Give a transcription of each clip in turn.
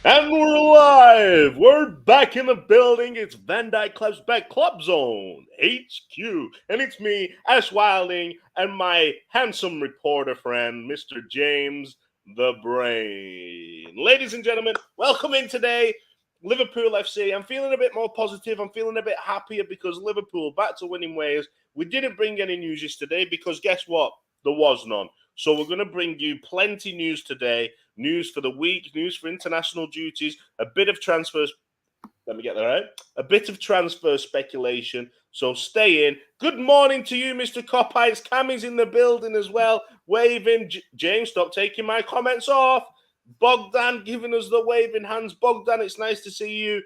And we're live! We're back in the building. It's Van Dijk Club's back Kloppzone HQ. And it's me, Ash Wilding, and my handsome reporter friend, Mr. James the Brain. Ladies and gentlemen, welcome in today. Liverpool FC. I'm feeling a bit more positive. I'm feeling a bit happier because Liverpool back to winning ways. We didn't bring any news yesterday because guess what? There was none. So we're going to bring you plenty news today. News for the week, news for international duties, a bit of transfers. Let me get that right. A bit of transfer speculation. So stay in. Good morning to you, Mr. Coppites. Cammy's in the building as well, waving. James, stop taking my comments off. Bogdan giving us the waving hands. Bogdan, it's nice to see you.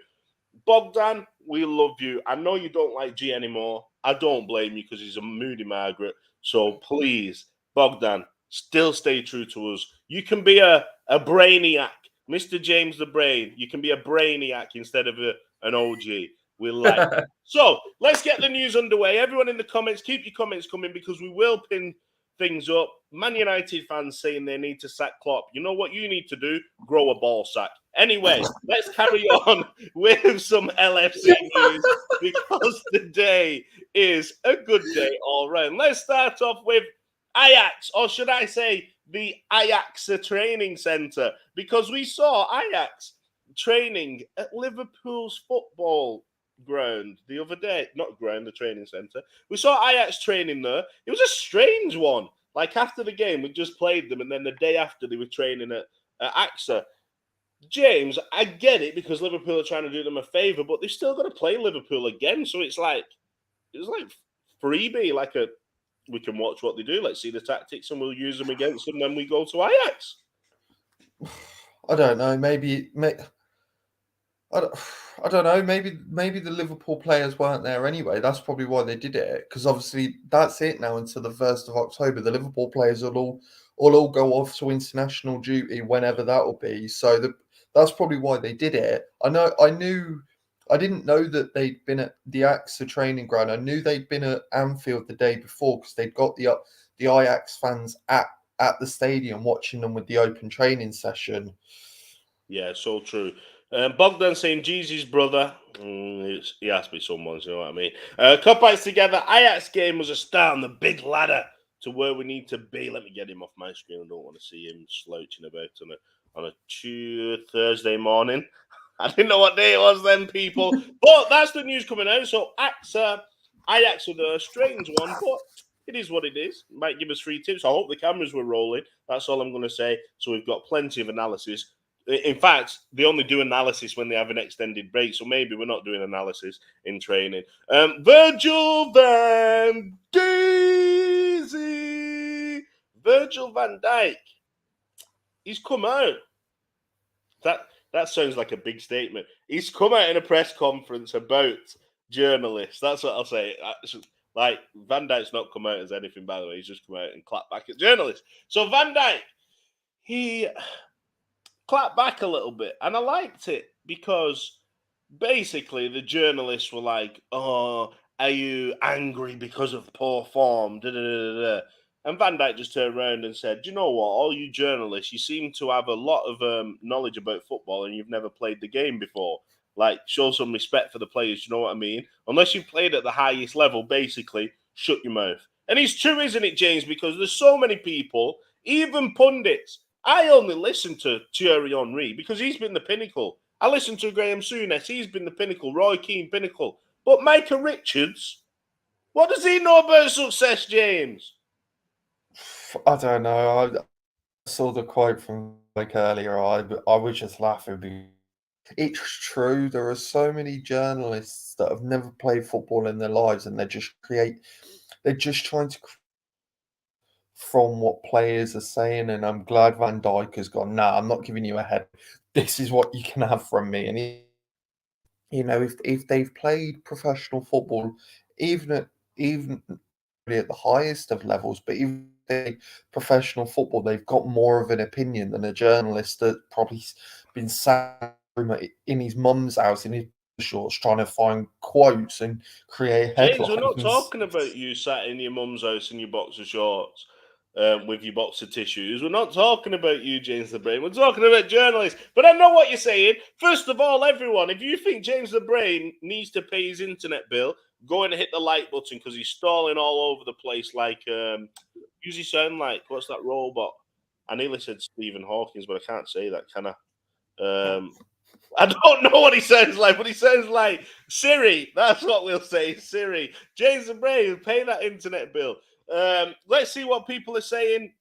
Bogdan, we love you. I know you don't like G anymore. I don't blame you because he's a moody Margaret. So please, Bogdan, still stay true to us. You can be a brainiac. Mr. James the Brain, you can be a brainiac instead of an OG. We like it. So let's get the news underway. Everyone in the comments, keep your comments coming because we will pin things up. Man United fans saying they need to sack Klopp. You know what you need to do? Grow a ball sack. Anyway, let's carry on with some LFC news because today is a good day all round. Let's start off with Ajax, or should I say the Ajax Training Centre, because we saw Ajax training at Liverpool's football ground the other day. Not ground, the training centre. We saw Ajax training there. It was a strange one. Like after the game, we just played them, and then the day after they were training at AXA. James, I get it because Liverpool are trying to do them a favour, but they've still got to play Liverpool again. So it's like freebie, we can watch what they do. Let's see the tactics, and we'll use them against them. Then we go to Ajax. I don't know. I don't know. Maybe the Liverpool players weren't there anyway. That's probably why they did it. Because obviously that's it now until the 1st of October. The Liverpool players will all go off to international duty whenever that will be. So that's probably why they did it. I didn't know that they'd been at the AXA training ground. I knew they'd been at Anfield the day before because they'd got the Ajax fans at the stadium watching them with the open training session. Yeah, so true. Bogdan saying Jeezy's brother. He has to be someone's, you know what I mean? Cupouts together. Ajax game was a start on the big ladder to where we need to be. Let me get him off my screen. I don't want to see him slouching about on a Thursday morning. I didn't know what day it was then, people. But that's the news coming out. So Ajax with a strange one, but it is what it is. Might give us free tips. I hope the cameras were rolling. That's all I'm going to say. So we've got plenty of analysis. In fact, they only do analysis when they have an extended break, so maybe we're not doing analysis in training. Virgil van Dijk. He's come out. That sounds like a big statement. He's come out in a press conference about journalists. That's what I'll say. Like, Van Dijk's not come out as anything, by the way. He's just come out and clapped back at journalists. So Van Dijk, he clapped back a little bit, and I liked it because basically the journalists were like, "Oh, are you angry because of poor form?" And Van Dijk just turned around and said, "Do you know what? All you journalists, you seem to have a lot of knowledge about football, and you've never played the game before. Like, show some respect for the players. You know what I mean? Unless you've played at the highest level, basically, shut your mouth." And it's true, isn't it, James? Because there's so many people, even pundits. I only listen to Thierry Henry because he's been the pinnacle. I listen to Graham Souness. He's been the pinnacle. Roy Keane, pinnacle. But Micah Richards, what does he know about success, James? I don't know. I saw the quote from earlier. I was just laughing. It's true. There are so many journalists that have never played football in their lives, and they're just trying to from what players are saying, and I'm glad Van Dijk has gone, nah, I'm not giving you a head. This is what you can have from me. And, if they've played professional football, even at the highest of levels, but even professional football, they've got more of an opinion than a journalist that probably been sat in his mum's house in his shorts trying to find quotes and create headlines. James, we're not talking about you sat in your mum's house in your boxer shorts. with your box of tissues. We're not talking about you, James the Brain. We're talking about journalists. But I know what you're saying. First of all, everyone, if you think James the Brain needs to pay his internet bill, go and hit the like button because he's stalling all over the place like, who's he sound like? What's that robot? I nearly said Stephen Hawking, but I can't say that, can I? I don't know what he sounds like, but he sounds like Siri. That's what we'll say, Siri. James the Brain, pay that internet bill. Let's see what people are saying.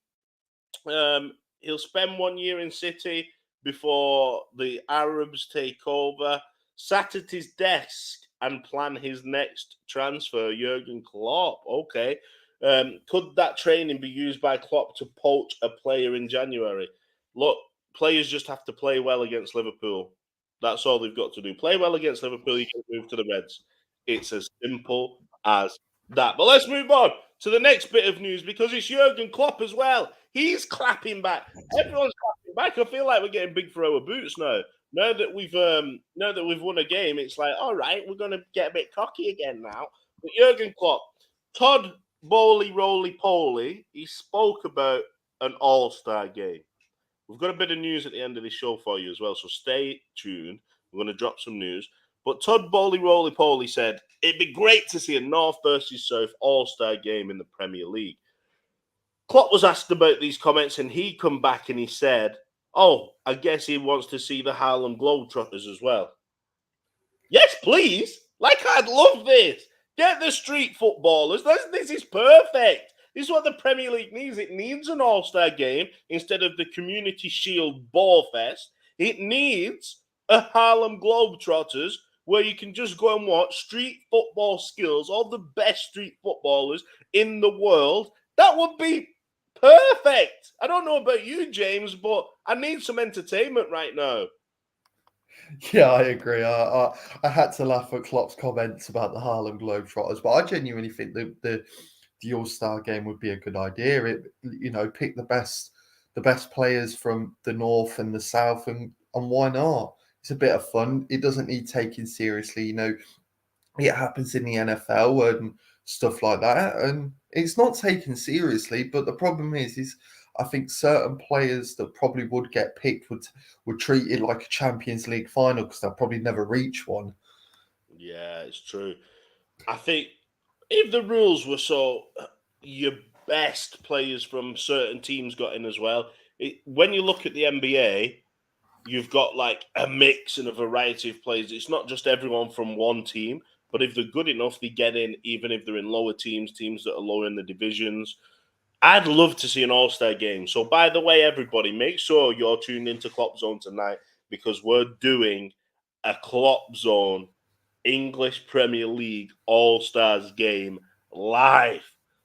He'll spend 1 year in City before the Arabs take over. Sat at his desk and plan his next transfer. Jurgen Klopp. Okay. Could that training be used by Klopp to poach a player in January? Look, players just have to play well against Liverpool. That's all they've got to do. Play well against Liverpool, you can move to the Reds. It's as simple as that. But let's move on to the next bit of news because it's Jurgen Klopp as well. He's clapping back. Everyone's clapping back. I feel like we're getting big for our boots now. Now that we've won a game, it's like, all right, we're going to get a bit cocky again now. But Jurgen Klopp, Todd Bowley Roly Poly, he spoke about an AllStar game. We've got a bit of news at the end of this show for you as well, so stay tuned. We're going to drop some news. But Todd Bowley Roly Poly said, it'd be great to see a North versus South All-Star game in the Premier League. Klopp was asked about these comments and he come back and he said, oh, I guess he wants to see the Harlem Globetrotters as well. Yes, please. Like, I'd love this. Get the street footballers. This is perfect. This is what the Premier League needs. It needs an all-star game instead of the Community Shield Ball Fest. It needs a Harlem Globetrotters where you can just go and watch street football skills, all the best street footballers in the world. That would be perfect. I don't know about you, James, but I need some entertainment right now. Yeah, I agree. I had to laugh at Klopp's comments about the Harlem Globetrotters, but I genuinely think the All-Star game would be a good idea. Pick the best players from the North and the South, and why not? It's a bit of fun. It doesn't need taking seriously. It happens in the NFL and stuff like that, and it's not taken seriously. But the problem is I think certain players that probably would get picked would treat it like a Champions League final because they'll probably never reach one. Yeah, it's true. I think if the rules were so your best players from certain teams got in as well, when you look at the NBA, you've got like a mix and a variety of players. It's not just everyone from one team, but if they're good enough, they get in, even if they're in lower teams that are lower in the divisions. I'd love to see an all-star game. So, by the way, everybody, make sure you're tuned into Kloppzone tonight because we're doing a Kloppzone English Premier League All-Stars game live.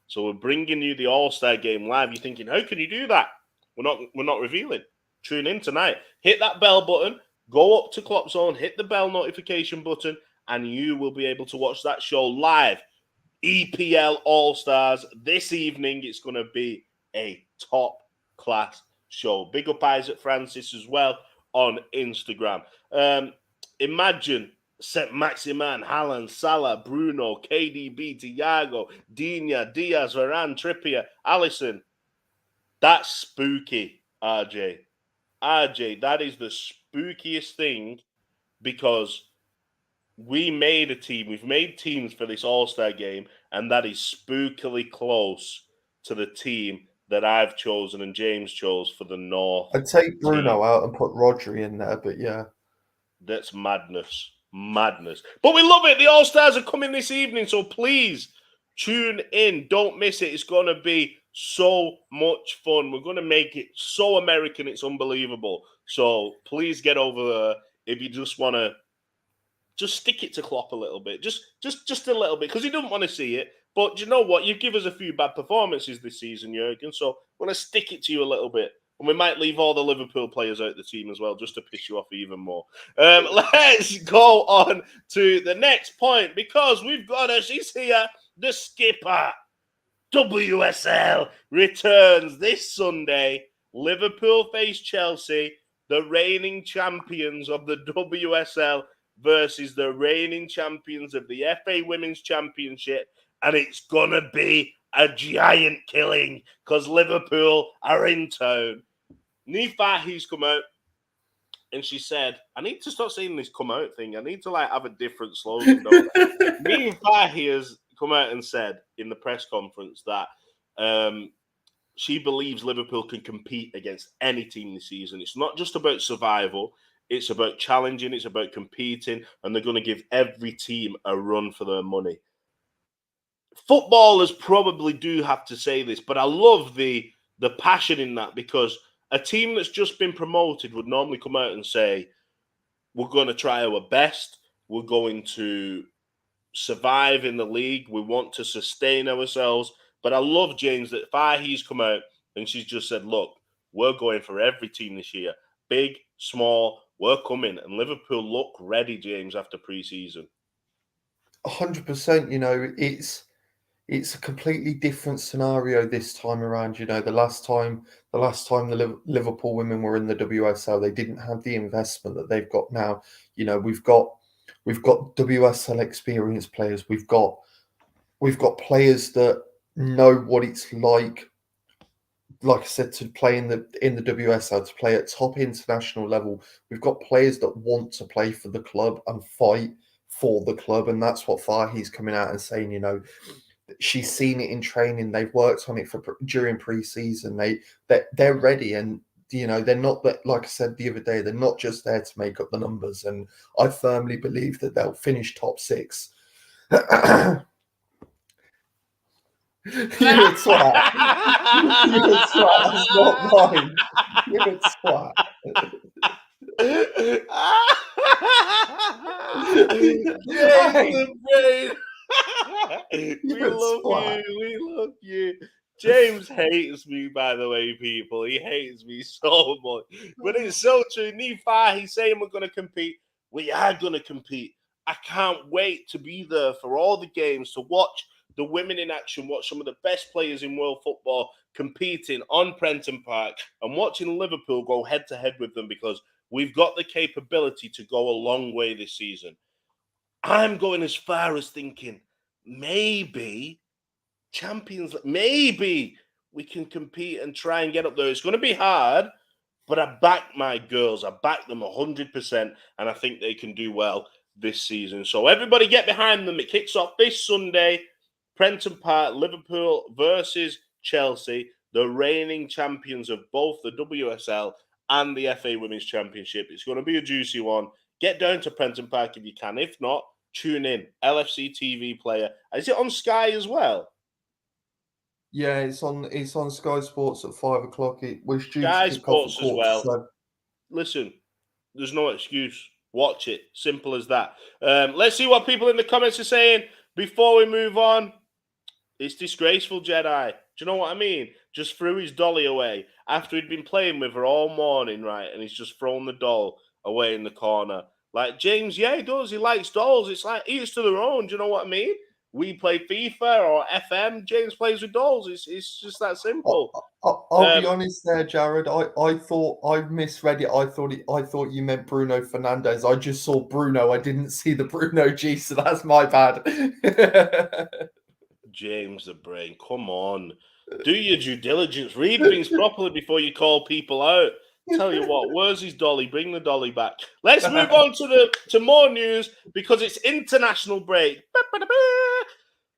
So we're bringing you the All-Star game live. You're thinking, how can you do that? We're not revealing. Tune in tonight. Hit that bell button. Go up to Kloppzone. Hit the bell notification button, and you will be able to watch that show live. EPL All-Stars this evening. It's going to be a top-class show. Big up Isaac Francis as well on Instagram. Imagine Saint-Maximin, Haaland, Salah, Bruno, KDB, Thiago, Digne, Diaz, Varane, Trippier, Alisson. That's spooky, RJ. RJ, that is the spookiest thing because we made a team. We've made teams for this All-Star game, and that is spookily close to the team that I've chosen and James chose for the North. I'd take Bruno out and put Rodri in there, but yeah. That's madness. Madness. But we love it. The All-Stars are coming this evening, so please tune in. Don't miss it. It's going to be so much fun. We're going to make it so American, it's unbelievable. So please get over there if you just want to just stick it to Klopp a little bit. Just a little bit, because he doesn't want to see it. But you know what? You've given us a few bad performances this season, Jurgen, so we're going to stick it to you a little bit. And we might leave all the Liverpool players out of the team as well, just to piss you off even more. Let's go on to the next point, because we've got us. He's here, the skipper. WSL returns this Sunday. Liverpool face Chelsea, the reigning champions of the WSL versus the reigning champions of the FA Women's Championship. And it's going to be a giant killing because Liverpool are in town. Niamh Fahi's come out and she said, I need to stop saying this come out thing. I need to have a different slogan, don't I? Niamh Fahi has come out and said in the press conference that she believes Liverpool can compete against any team this season. It's not just about survival. It's about challenging. It's about competing. And they're going to give every team a run for their money. Footballers probably do have to say this, but I love the passion in that, because a team that's just been promoted would normally come out and say, we're going to try our best. We're going to survive in the league. We want to sustain ourselves. But I love, James, that Fahi's come out and she's just said, look, we're going for every team this year. Big, small, we're coming. And Liverpool look ready, James, after pre-season. 100%, you know, it's a completely different scenario this time around. You know, the last time the Liverpool women were in the WSL, they didn't have the investment that they've got now. You know, we've got WSL experienced players. We've got players that know what it's like I said, to play in the WSL, to play at top international level. We've got players that want to play for the club and fight for the club, and that's what Fahi's coming out and saying. You know, she's seen it in training. They've worked on it during pre-season. They're ready, and you know, they're not, like I said the other day, they're not just there to make up the numbers. And I firmly believe that they'll finish top 6. You're a twat. You're a twat. That's not mine. You're a twat. We love you. James hates me, by the way, people. He hates me so much. But it's so true. Niamh Fahi, he's saying we're going to compete. We are going to compete. I can't wait to be there for all the games, to watch the women in action, watch some of the best players in world football competing on Prenton Park, and watching Liverpool go head-to-head with them, because we've got the capability to go a long way this season. I'm going as far as thinking maybe Champions League, maybe we can compete and try and get up there. It's going to be hard, but I back my girls. I back them 100%, and I think they can do well this season. So everybody get behind them. It kicks off this Sunday, Prenton Park, Liverpool versus Chelsea, the reigning champions of both the WSL and the FA Women's Championship. It's going to be a juicy one. Get down to Prenton Park if you can. If not, tune in. LFC TV player. Is it on Sky as well? Yeah, it's on Sky Sports at 5 o'clock. It was due Sky to kick off Sports at as well. 7:15. Listen, there's no excuse. Watch it. Simple as that. Let's see what people in the comments are saying before we move on. It's disgraceful, Jedi. Do you know what I mean? Just threw his dolly away after he'd been playing with her all morning, right? And he's just thrown the doll away in the corner. Like, James, yeah, he does. He likes dolls. It's like, each to their own. Do you know what I mean? We play FIFA or FM. James plays with dolls. It's just that simple. I'll be honest there, Jared. I thought I misread it. I thought you meant Bruno Fernandes. I just saw Bruno. I didn't see the Bruno G, so that's my bad. James the Brain, come on. Do your due diligence. Read things properly before you call people out. Tell you what, where's his dolly? Bring the dolly back. Let's move on to more news, because it's international break.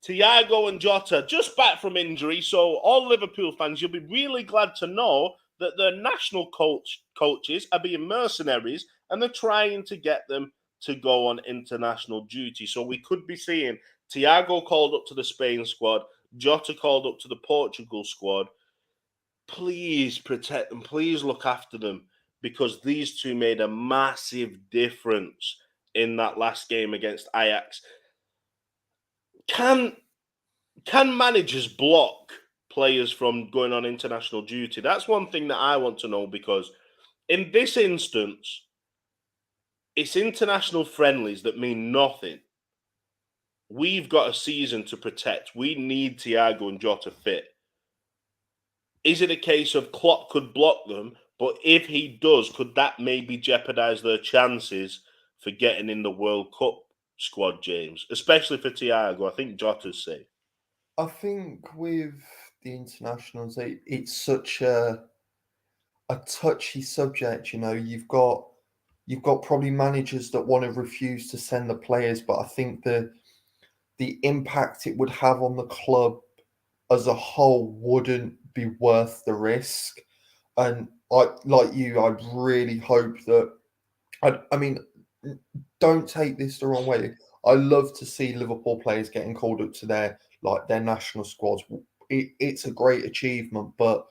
Thiago and Jota just back from injury, so all Liverpool fans, you'll be really glad to know that their national coaches are being mercenaries, and they're trying to get them to go on international duty. So we could be seeing Thiago called up to the Spain squad, Jota called up to the Portugal squad. Please protect them. Please look after them, because these two made a massive difference in that last game against Ajax. Can managers block players from going on international duty? That's one thing that I want to know, because in this instance, it's international friendlies that mean nothing. We've got a season to protect. We need Thiago and Jota fit. Is it a case of Klopp could block them, but if he does, could that maybe jeopardise their chances for getting in the World Cup squad, James? Especially for Thiago. I think Jota's safe. I think with the internationals, it's such a touchy subject. You know, you've got probably managers that want to refuse to send the players, but I think the impact it would have on the club as a whole wouldn't be worth the risk. And I really hope that I mean, don't take this the wrong way. I love to see Liverpool players getting called up to their national squads. It's a great achievement, but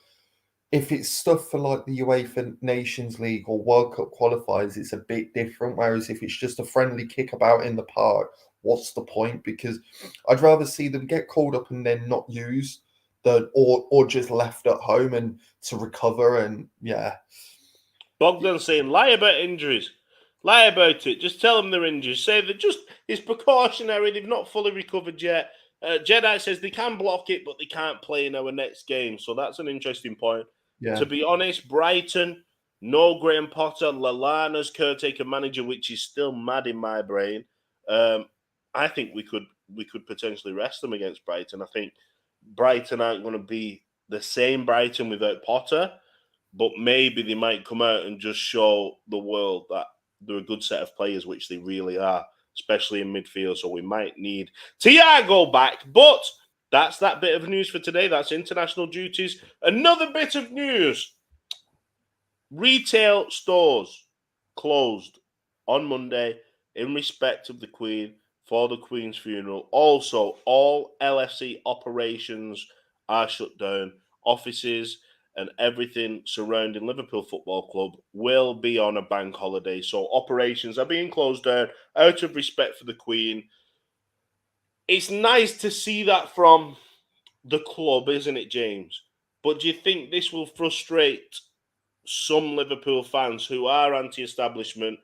if it's stuff for like the UEFA Nations League or World Cup qualifiers, it's a bit different. Whereas if it's just a friendly kickabout in the park, what's the point? Because I'd rather see them get called up and then not used than or just left at home and to recover. And yeah, Bogdan saying, lie about injuries. Lie about it. Just tell them they're injured. Say that just it's precautionary. They've not fully recovered yet. Jedi says they can block it, but they can't play in our next game. So that's an interesting point. yeah. To be honest, Brighton, no Graham Potter, Lallana's caretaker manager, which is still mad in my brain. I think we could potentially rest them against Brighton. I think Brighton aren't going to be the same Brighton without Potter, but maybe they might come out and just show the world that they're a good set of players, which they really are, especially in midfield. So we might need Thiago back. But that's that bit of news for today. That's international duties. Another bit of news. Retail stores closed on Monday in respect of the Queen for the Queen's funeral. Also, all LFC operations are shut down. Offices and everything surrounding Liverpool Football Club will be on a bank holiday. So operations are being closed down out of respect for the Queen. It's nice to see that from the club, isn't it, James? But do you think this will frustrate some Liverpool fans who are anti-establishment?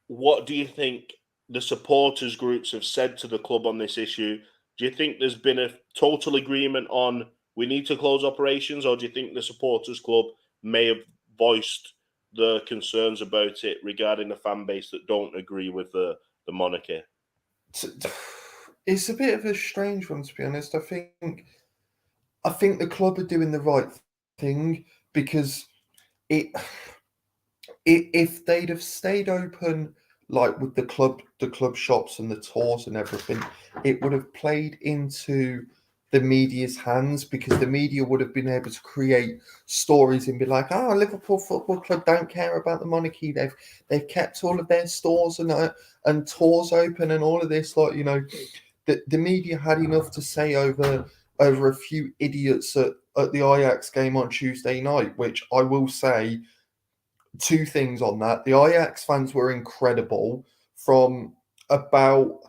What do you think the supporters groups have said to the club on this issue? Do you think there's been a total agreement on we need to close operations, or do you think the supporters club may have voiced the concerns about it regarding the fan base that don't agree with the monarchy? It's a bit of a strange one, to be honest. I think the club are doing the right thing because it if they'd have stayed open like with the club shops and the tours and everything, it would have played into the media's hands because the media would have been able to create stories and be like, "Oh, Liverpool Football Club don't care about the monarchy. They've kept all of their stores and tours open and all of this." Like, you know, the media had enough to say over a few idiots at the Ajax game on Tuesday night, which I will say two things on that. The Ajax fans were incredible from about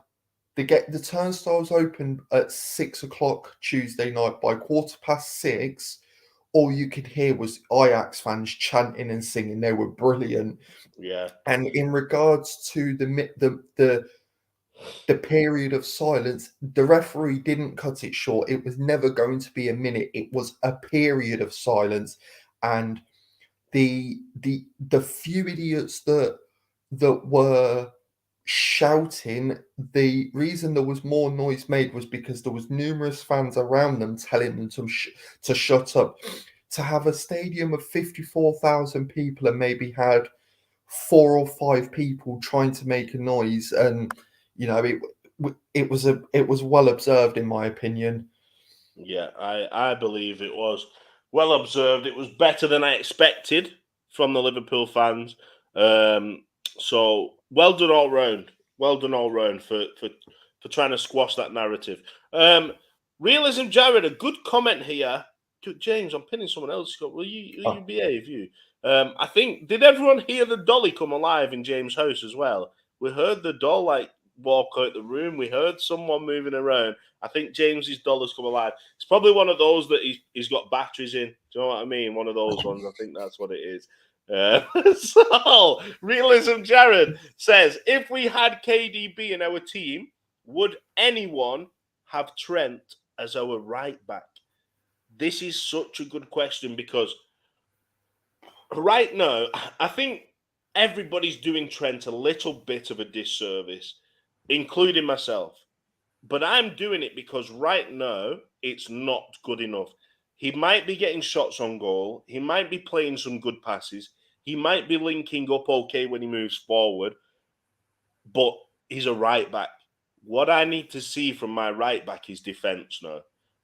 the turnstiles opened at 6 o'clock Tuesday night. By 6:15, all you could hear was Ajax fans chanting and singing. They were brilliant. Yeah. And in regards to the period of silence, the referee didn't cut it short. It was never going to be a minute. It was a period of silence. And the few idiots that were shouting, the reason there was more noise made was because there was numerous fans around them telling them to shut up. To have a stadium of 54,000 people and maybe had 4 or 5 people trying to make a noise, and you know it was well observed in my opinion. Yeah, I believe it was well observed. It was better than I expected from the Liverpool fans. So well done all round. Well done all round for trying to squash that narrative. Realism Jared, a good comment here. James, I'm pinning someone else. Will you behave? You. I think did everyone hear the dolly come alive in James' house as well? We heard the doll like walk out the room. We heard someone moving around. I think James's dollar's come alive. It's probably one of those that he's got batteries in. Do you know what I mean? One of those ones. I think that's what it is. So, Realism Jared says, if we had KDB in our team, would anyone have Trent as our right back? This is such a good question because right now, I think everybody's doing Trent a little bit of a disservice, including myself. But I'm doing it because right now it's not good enough. He might be getting shots on goal. He might be playing some good passes. He might be linking up okay when he moves forward, but he's a right back. What I need to see from my right back is defence now,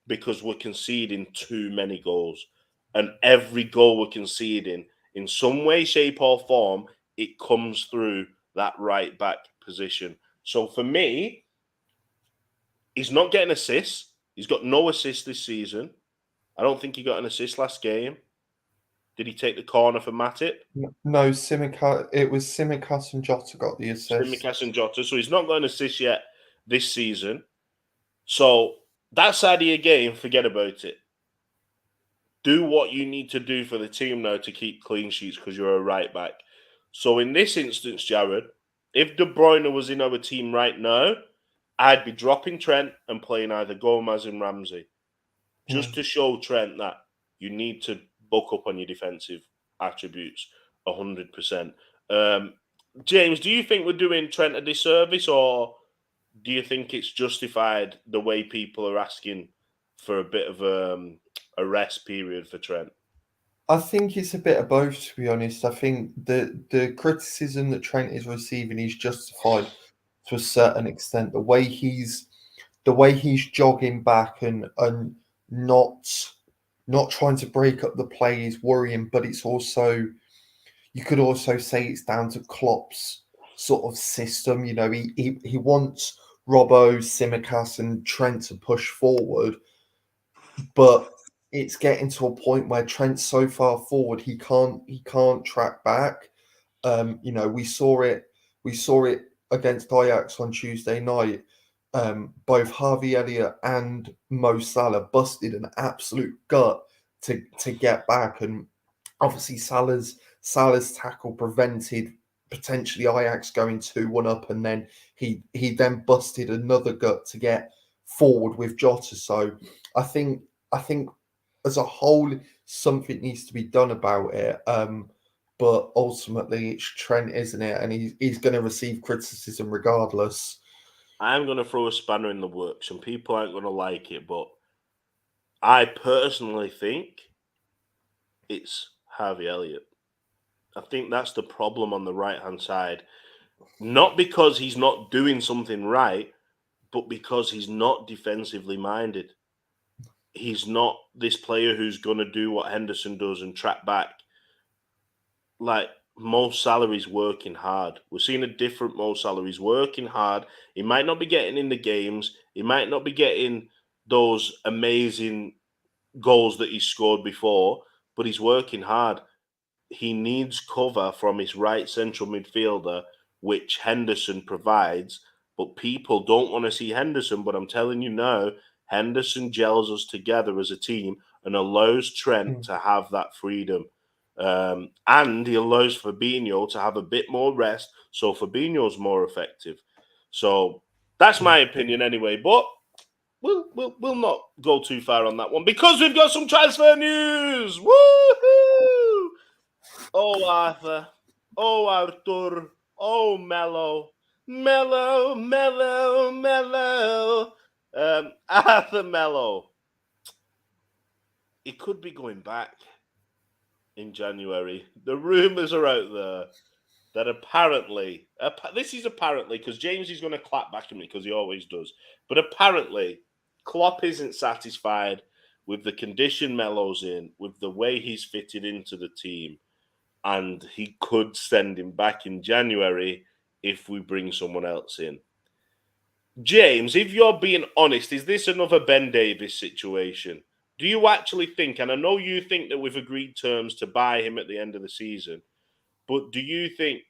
because we're conceding too many goals. And every goal we're conceding, in some way, shape, or form, it comes through that right back position. So for me, he's not getting assists. He's got no assists this season. I don't think he got an assist last game. Did he take the corner for Matip? No, it was Tsimikas and Jota got the assist. Tsimikas and Jota. So he's not got an assist yet this season. So that side of your game, forget about it. Do what you need to do for the team now to keep clean sheets because you're a right back. So in this instance, Jared, if De Bruyne was in our team right now, I'd be dropping Trent and playing either Gomez and Ramsey, just to show Trent that you need to buck up on your defensive attributes 100%. James, do you think we're doing Trent a disservice, or do you think it's justified the way people are asking for a bit of a rest period for Trent? I think it's a bit of both, to be honest. I think the criticism that Trent is receiving is justified to a certain extent. The way he's jogging back and not trying to break up the play is worrying, but it's also, you could also say it's down to Klopp's sort of system. You know, he wants Robbo, Tsimikas, and Trent to push forward, but it's getting to a point where Trent's so far forward he can't track back. You know, we saw it against Ajax on Tuesday night. Both Harvey Elliott and Mo Salah busted an absolute gut to get back, and obviously Salah's tackle prevented potentially Ajax going 2-1 up, and then he then busted another gut to get forward with Jota. So I think as a whole something needs to be done about it. But ultimately it's Trent, isn't it? And he's going to receive criticism regardless. I'm going to throw a spanner in the works, and people aren't going to like it, but I personally think it's Harvey Elliott. I think that's the problem on the right-hand side. Not because he's not doing something right, but because he's not defensively minded. He's not this player who's going to do what Henderson does and track back. Like, Mo Salah's working hard. We're seeing a different Mo Salah. He's working hard. He might not be getting in the games. He might not be getting those amazing goals that he scored before, but he's working hard. He needs cover from his right central midfielder, which Henderson provides. But people don't want to see Henderson. But I'm telling you now, Henderson gels us together as a team and allows Trent to have that freedom. And he allows Fabinho to have a bit more rest, so Fabinho's more effective. So that's my opinion anyway. But we'll not go too far on that one because we've got some transfer news. Woohoo! Oh, Arthur. Oh, Arthur. Oh, Mello. Mello, Mello, Mello. Arthur Mello. He could be going back in January. The rumours are out there that apparently, this is apparently, because James is going to clap back at me because he always does, but apparently Klopp isn't satisfied with the condition Melo's in, with the way he's fitted into the team, and he could send him back in January if we bring someone else in. James, if you're being honest, is this another Ben Davies situation? Do you actually think, and I know you think that we've agreed terms to buy him at the end of the season, but do you think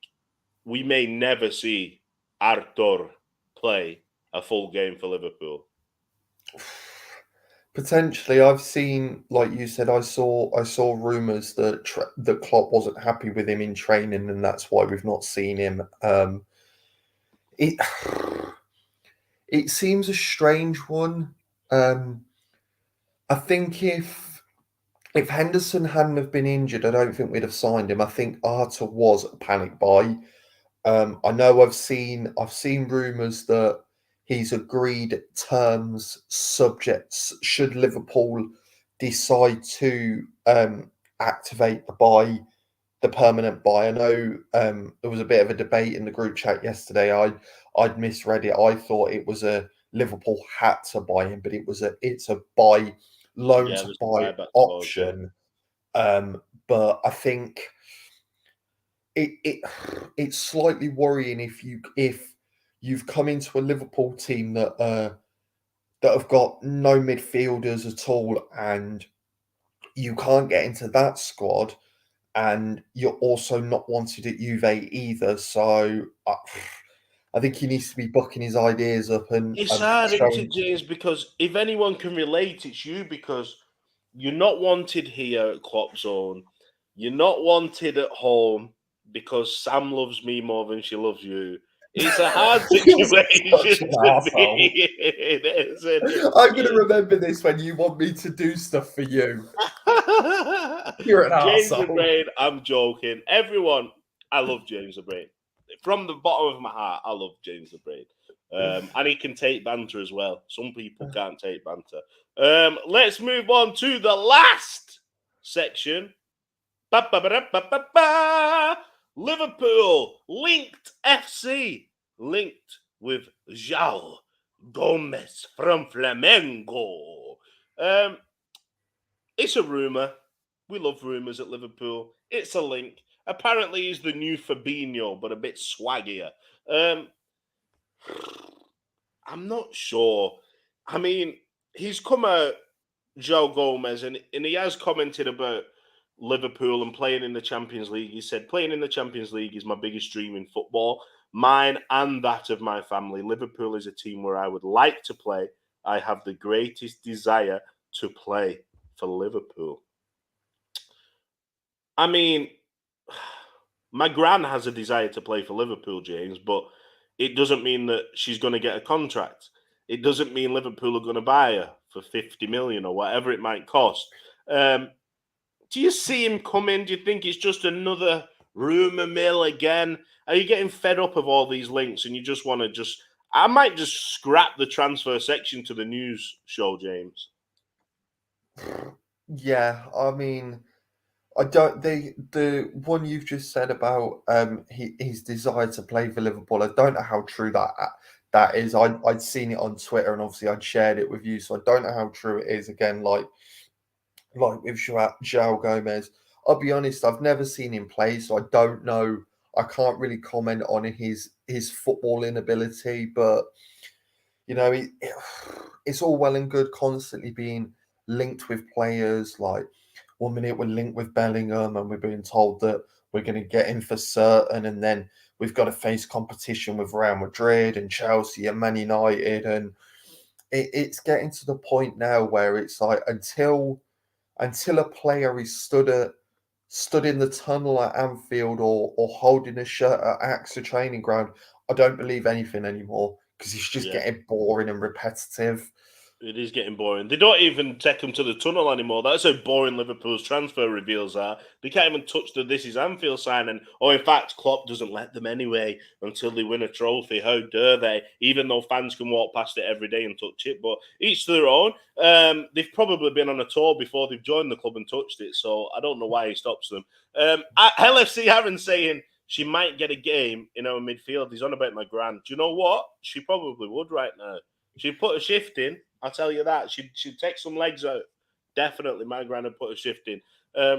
we may never see Arthur play a full game for Liverpool? Potentially, I've seen, like you said, I saw rumours that that Klopp wasn't happy with him in training, and that's why we've not seen him. It it seems a strange one. I think if Henderson hadn't have been injured, I don't think we'd have signed him. I think Arthur was a panic buy. I know I've seen rumours that he's agreed terms subjects should Liverpool decide to activate the permanent buy. I know there was a bit of a debate in the group chat yesterday. I'd misread it. I thought it was a Liverpool had to buy him, but it's a buy loan to there's a buy buyback clause, yeah. option. But I think it's slightly worrying if you've come into a Liverpool team that have got no midfielders at all, and you can't get into that squad, and you're also not wanted at Juve either. So I think he needs to be bucking his ideas up and It's hard, isn't showing. it, James? Because if anyone can relate, it's you, because you're not wanted here at Kloppzone. You're not wanted at home because Sam loves me more than she loves you. It's a hard You're situation such an to arsehole. be in, isn't it? I'm going to remember this when you want me to do stuff for you. You're an James arsehole. the Brain, I'm joking. Everyone, I love James the Brain. From the bottom of my heart, I love James the Brain. And he can take banter as well. Some people can't take banter. Let's move on to the last section. Liverpool linked FC. Linked with João Gomez from Flamengo. It's a rumour. We love rumours at Liverpool. It's a link. Apparently, he's the new Fabinho, but a bit swaggier. I'm not sure. I mean, he's come out, João Gomez, and he has commented about Liverpool and playing in the Champions League. He said, playing in the Champions League is my biggest dream in football, mine and that of my family. Liverpool is a team where I would like to play. I have the greatest desire to play for Liverpool. I mean, my gran has a desire to play for Liverpool, James, but it doesn't mean that she's going to get a contract. It doesn't mean Liverpool are going to buy her for 50 million or whatever it might cost. Do you see him coming? Do you think it's just another rumour mill again? Are you getting fed up of all these links and you just want to I might just scrap the transfer section to the news show, James. Yeah, I mean, I don't. The one you've just said about his desire to play for Liverpool, I don't know how true that is. I'd seen it on Twitter, and obviously I'd shared it with you, so I don't know how true it is. Again, like with João Gomez, I'll be honest, I've never seen him play, so I don't know. I can't really comment on his footballing ability, but you know, it's all well and good constantly being linked with players. Like 1 minute we're linked with Bellingham, and we're being told that we're going to get him for certain, and then we've got to face competition with Real Madrid and Chelsea and Man United, and it's getting to the point now where it's like until a player is stood in the tunnel at Anfield or holding a shirt at Ajax Training Ground, I don't believe anything anymore because it's just getting boring and repetitive. It is getting boring. They don't even take them to the tunnel anymore. That's how boring Liverpool's transfer reveals are. They can't even touch the "This is Anfield" signing. Or in fact, Klopp doesn't let them anyway until they win a trophy. How dare they? Even though fans can walk past it every day and touch it. But each to their own. They've probably been on a tour before they've joined the club and touched it. So I don't know why he stops them. LFC Aaron saying she might get a game in our midfield. He's on about my gran. Do you know what? She probably would right now. She'd put a shift in. I'll tell you that. She'd take some legs out. Definitely, my gran would put a shift in.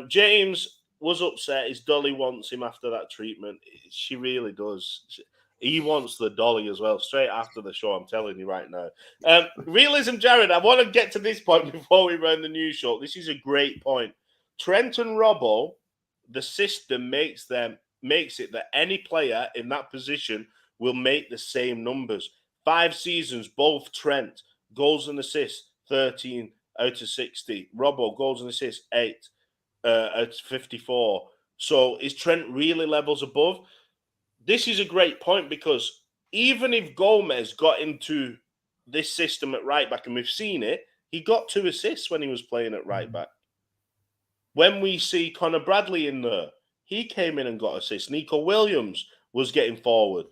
James was upset. His dolly wants him after that treatment. She really does. He wants the dolly as well, straight after the show, I'm telling you right now. Realism, Jared, I want to get to this point before we run the news show. This is a great point. Trent and Robbo, the system makes it that any player in that position will make the same numbers. 5 seasons, both Trent, goals and assists, 13 out of 60. Robbo, goals and assists, 8 out of 54. So is Trent really levels above? This is a great point because even if Gomez got into this system at right back, and we've seen it, he got 2 assists when he was playing at right back. When we see Conor Bradley in there, he came in and got assists. Nico Williams was getting forward.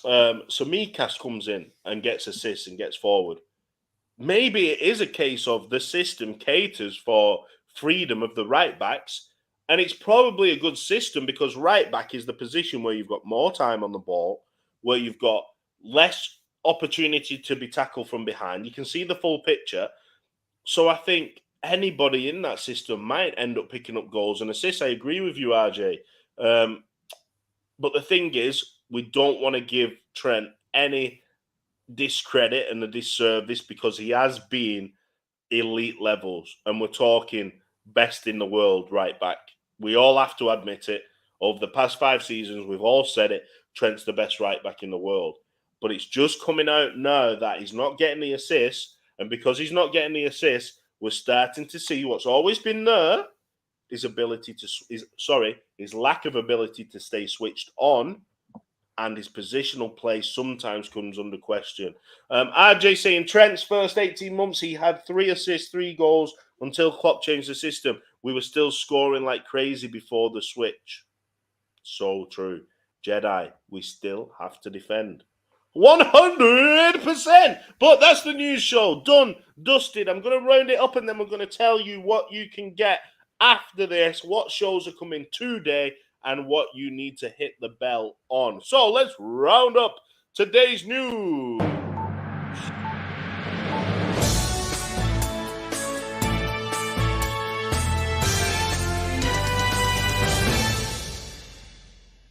So Mikas comes in and gets assists and gets forward. Maybe it is a case of the system caters for freedom of the right backs, and it's probably a good system because right back is the position where you've got more time on the ball, where you've got less opportunity to be tackled from behind. You can see the full picture. So I think anybody in that system might end up picking up goals and assists. I agree with you, RJ. But the thing is, we don't want to give Trent any discredit and a disservice because he has been elite levels, and we're talking best in the world right back. We all have to admit it. Over the past 5 seasons, we've all said it. Trent's the best right back in the world. But it's just coming out now that he's not getting the assists, and because he's not getting the assists, we're starting to see what's always been there: his lack of ability to stay switched on, and his positional play sometimes comes under question. RJ saying Trent's first 18 months, he had 3 assists, 3 goals until Klopp changed the system. We were still scoring like crazy before the switch. So true. Jedi, we still have to defend. 100%. But that's the news show. Done, dusted. I'm going to round it up and then we're going to tell you what you can get after this, what shows are coming today, and what you need to hit the bell on. So let's round up today's news.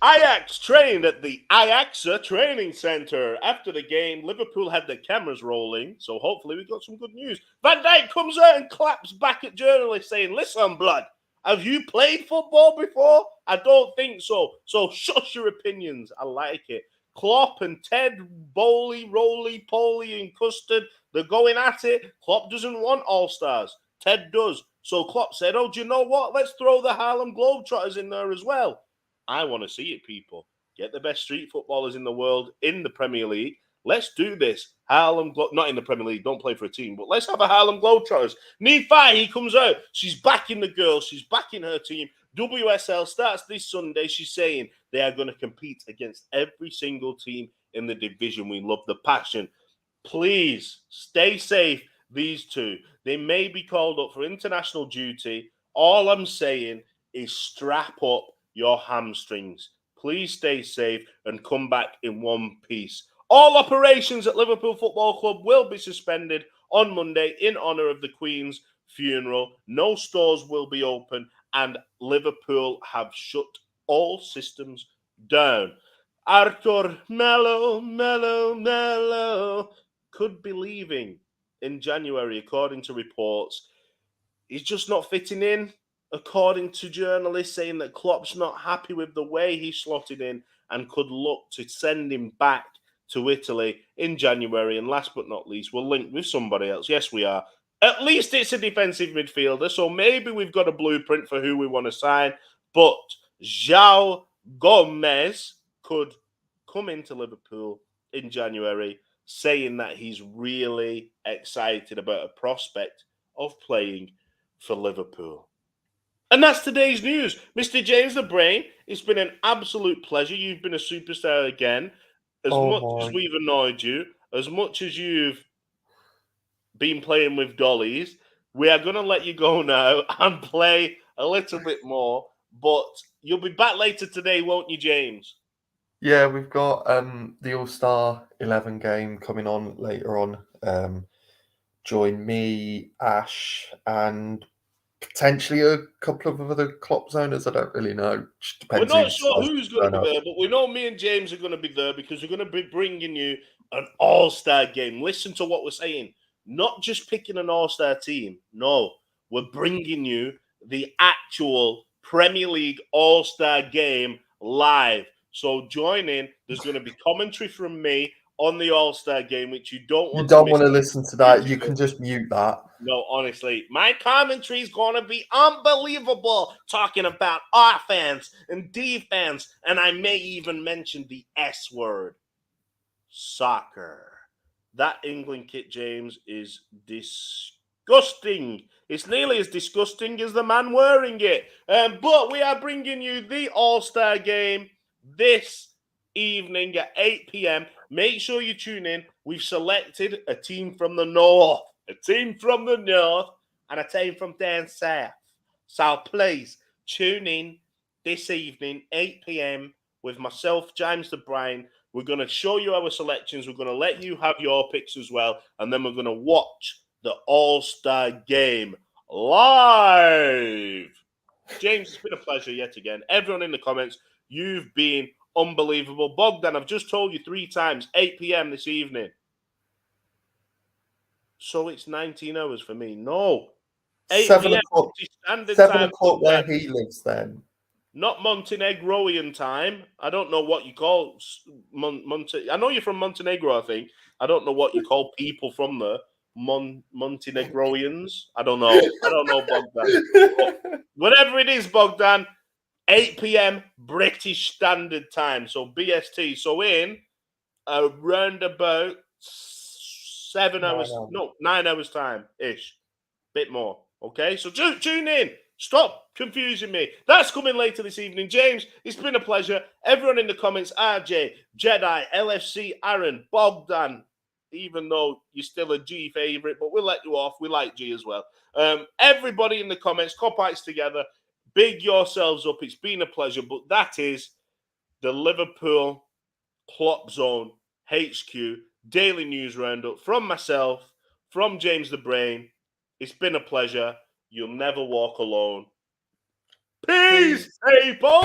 Ajax trained at the Ajax Training Centre. After the game, Liverpool had the cameras rolling, so hopefully we got some good news. Van Dijk comes out and claps back at journalists saying, "Listen, blood, have you played football before? I don't think so. So shush your opinions." I like it. Klopp and Ted, Bowley, Roly, Poley and Custard, they're going at it. Klopp doesn't want all-stars. Ted does. So Klopp said, "Oh, do you know what? Let's throw the Harlem Globetrotters in there as well." I want to see it, people. Get the best street footballers in the world in the Premier League. Let's do this. Not in the Premier League, don't play for a team, but let's have a Harlem Globetrotters. Nephi, he comes out. She's backing the girls. She's backing her team. WSL starts this Sunday. She's saying they are going to compete against every single team in the division. We love the passion. Please stay safe, these two. They may be called up for international duty. All I'm saying is strap up your hamstrings. Please stay safe and come back in one piece. All operations at Liverpool Football Club will be suspended on Monday in honour of the Queen's funeral. No stores will be open and Liverpool have shut all systems down. Arthur Melo could be leaving in January, according to reports. He's just not fitting in, according to journalists saying that Klopp's not happy with the way he slotted in and could look to send him back to Italy in January. And last but not least, we're linked with somebody else. Yes, we are. At least it's a defensive midfielder, so maybe we've got a blueprint for who we want to sign. But João Gomez could come into Liverpool in January saying that he's really excited about a prospect of playing for Liverpool. And that's today's news. Mr. James the Brain, it's been an absolute pleasure. You've been a superstar again. As much as we've annoyed you, as much as you've been playing with dollies, we are going to let you go now and play a little bit more. But you'll be back later today, won't you, James? Yeah, we've got the All-Star 11 game coming on later on. Join me, Ash, and potentially a couple of other Kloppzoners. I don't really know. We're not sure who's going to be there, but we know me and James are going to be there because we're going to be bringing you an all-star game. Listen to what we're saying. Not just picking an all-star team. No, we're bringing you the actual Premier League all-star game live. So join in. There's going to be commentary from me on the all-star game, which you don't want to listen to that. You can just mute that. No, honestly, my commentary is going to be unbelievable, talking about offense and defense, and I may even mention the S word, soccer. That England kit, James, is disgusting. It's nearly as disgusting as the man wearing it. But we are bringing you the All-Star game this evening at 8 p.m. Make sure you tune in. We've selected a team from the north, and a team from down south. So please tune in this evening, 8 p.m. with myself, James the Brain. We're going to show you our selections. We're going to let you have your picks as well. And then we're going to watch the AllStar game live. James, it's been a pleasure yet again. Everyone in the comments, you've been unbelievable. Bogdan, I've just told you 3 times, 8 p.m. this evening. So it's 19 hours for me. No. 8 7 p.m. o'clock. Standard 7 time. o'clock where he lives then. Not Montenegroian time. I don't know what you call I know you're from Montenegro, I think. I don't know what you call people from there. Montenegroians. I don't know. Bogdan. But whatever it is, Bogdan, 8 p.m. British Standard Time. So BST. So in around about 7 hours. No, 9 hours time-ish. Bit more. Okay? So tune in. Stop confusing me. That's coming later this evening. James, it's been a pleasure. Everyone in the comments, RJ, Jedi, LFC, Aaron, Bogdan, even though you're still a G favourite, but we'll let you off. We like G as well. Everybody in the comments, Copites together, big yourselves up. It's been a pleasure. But that is the Liverpool Kloppzone HQ Daily News Roundup from myself, from James the Brain. It's been a pleasure. You'll never walk alone. Peace, people!